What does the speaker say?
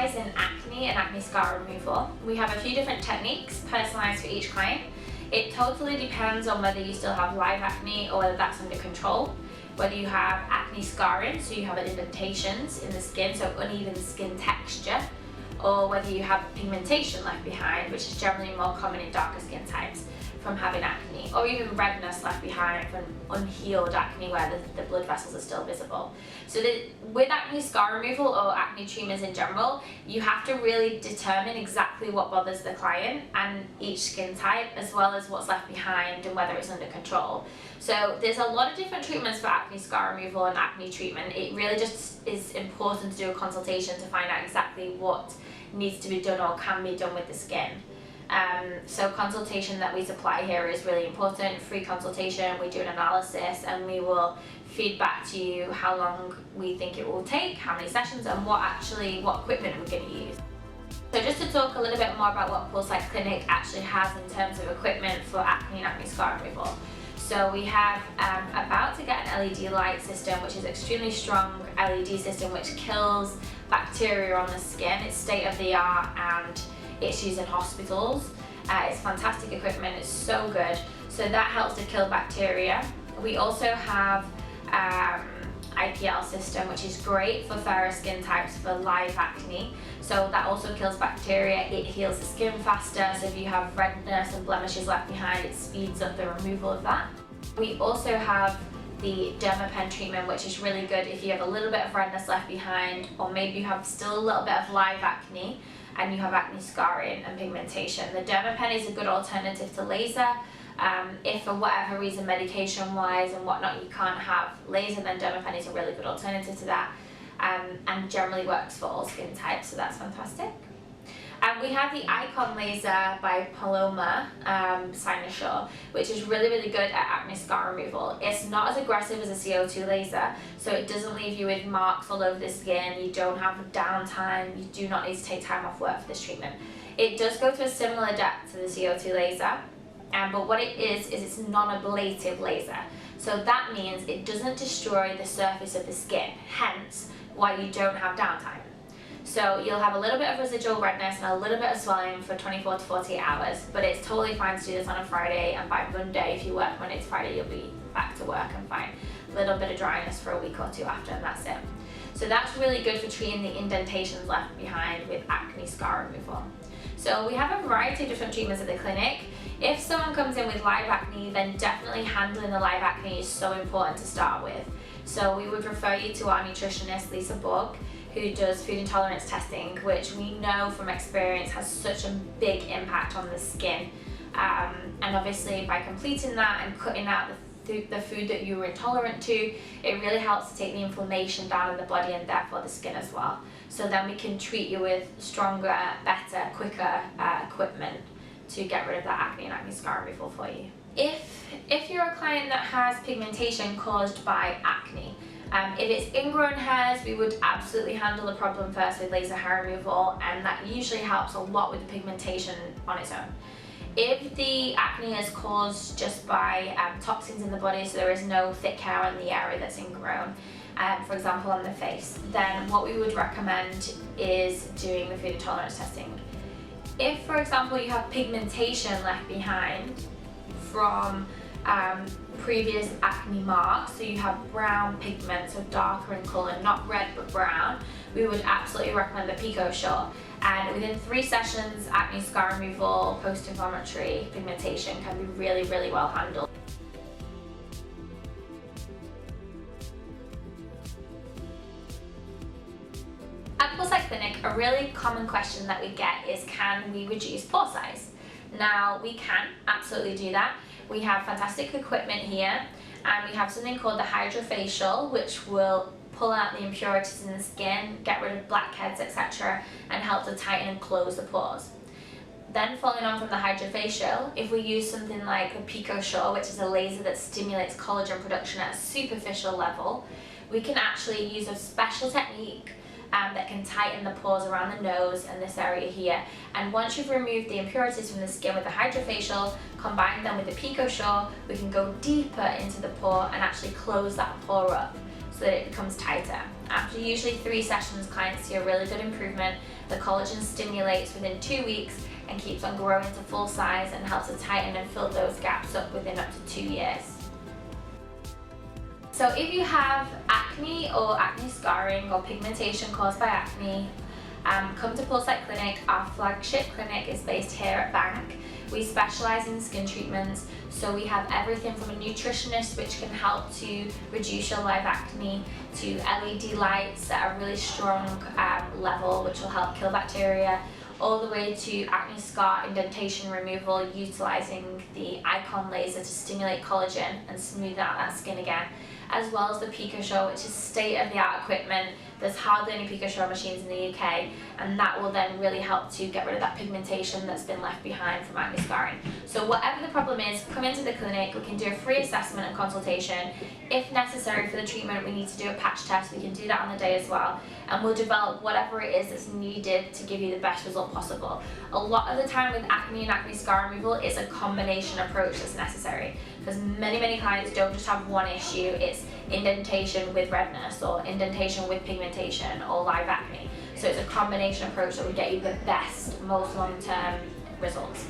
specialise in acne and acne scar removal. We have a few different techniques personalised for each client. It totally depends on whether you still have live acne or whether that's under control. Whether you have acne scarring, so you have indentations in the skin, so uneven skin texture, or whether you have pigmentation left behind, which is generally more common in darker skin types from having acne, or even redness left behind from unhealed acne where the blood vessels are still visible. So with acne scar removal or acne treatments in general, you have to really determine exactly what bothers the client and each skin type, as well as what's left behind and whether it's under control. So there's a lot of different treatments for acne scar removal and acne treatment. It really just is important to do a consultation to find out exactly what needs to be done or can be done with the skin. So consultation that we supply here is really important. Free consultation, we do an analysis, and we will feed back to you how long we think it will take, how many sessions, and what equipment we're going to use. So just to talk a little bit more about what Pulsite Clinic actually has in terms of equipment for acne and acne scar removal. So we have about to get an LED light system, which is extremely strong LED system which kills bacteria on the skin. It's state of the art and it's used in hospitals. It's fantastic equipment, it's so good. So that helps to kill bacteria. We also have IPL system, which is great for fairer skin types for live acne. So that also kills bacteria, it heals the skin faster, so if you have redness and blemishes left behind, it speeds up the removal of that. We also have the Dermapen treatment, which is really good if you have a little bit of redness left behind, or maybe you have still a little bit of live acne and you have acne scarring and pigmentation. The Dermapen is a good alternative to laser. If for whatever reason, medication wise and whatnot, you can't have laser, then Dermapen is a really good alternative to that, and generally works for all skin types, so that's fantastic. We have the Icon laser by Paloma Cynosure, which is really, really good at acne scar removal. It's not as aggressive as a CO2 laser, so it doesn't leave you with marks all over the skin, you don't have downtime, you do not need to take time off work for this treatment. It does go to a similar depth to the CO2 laser, but what it is it's non-ablative laser. So that means it doesn't destroy the surface of the skin, hence why you don't have downtime. So you'll have a little bit of residual redness and a little bit of swelling for 24 to 48 hours, but it's totally fine to do this on a Friday, and by Monday, if you work Monday to Friday, you'll be back to work and fine. A little bit of dryness for a week or two after, and that's it. So that's really good for treating the indentations left behind with acne scar removal. So we have a variety of different treatments at the clinic. If someone comes in with live acne, then definitely handling the live acne is so important to start with. So we would refer you to our nutritionist, Lisa Borg, who does food intolerance testing, which we know from experience has such a big impact on the skin. And obviously by completing that and cutting out the food that you were intolerant to, it really helps to take the inflammation down in the body and therefore the skin as well. So then we can treat you with stronger, better, quicker equipment to get rid of that acne and acne scar removal for you. If you're a client that has pigmentation caused by acne, if it's ingrown hairs, we would absolutely handle the problem first with laser hair removal, and that usually helps a lot with the pigmentation on its own. If the acne is caused just by toxins in the body, so there is no thick hair in the area that's ingrown, for example on the face, then what we would recommend is doing the food intolerance testing. If, for example, you have pigmentation left behind from previous acne marks, so you have brown pigment, so darker in colour, not red but brown, we would absolutely recommend the PicoSure. And within 3 sessions, acne scar removal, post-inflammatory pigmentation can be really, really well handled. At Pulsite Clinic, a really common question that we get is, can we reduce pore size? Now, we can absolutely do that. We have fantastic equipment here, and we have something called the hydrofacial, which will pull out the impurities in the skin, get rid of blackheads, etc., and help to tighten and close the pores. Then following on from the hydrofacial, if we use something like the PicoSure, which is a laser that stimulates collagen production at a superficial level, we can actually use a special technique that can tighten the pores around the nose and this area here. And once you've removed the impurities from the skin with the hydrofacial, combine them with the PicoSure, we can go deeper into the pore and actually close that pore up so that it becomes tighter. After usually 3 sessions, clients see a really good improvement. The collagen stimulates within 2 weeks and keeps on growing to full size and helps to tighten and fill those gaps up within up to 2 years. So if you have acne or acne scarring or pigmentation caused by acne, come to Pulsite Clinic. Our flagship clinic is based here at Bank. We specialise in skin treatments, so we have everything from a nutritionist which can help to reduce your live acne, to LED lights at a really strong level which will help kill bacteria, all the way to acne scar indentation removal utilising the icon laser to stimulate collagen and smooth out that skin again, as well as the PicoSure, which is state-of-the-art equipment. There's hardly any PicoSure machines in the UK, and that will then really help to get rid of that pigmentation that's been left behind from acne scarring. So whatever the problem is, come into the clinic. We can do a free assessment and consultation. If necessary for the treatment, we need to do a patch test. We can do that on the day as well, and we'll develop whatever it is that's needed to give you the best result possible. A lot of the time with acne and acne scar removal, it's a combination approach that's necessary, because many clients don't just have one issue. It's indentation with redness, or indentation with pigmentation, or live acne. So it's a combination approach that will get you the best, most long-term results.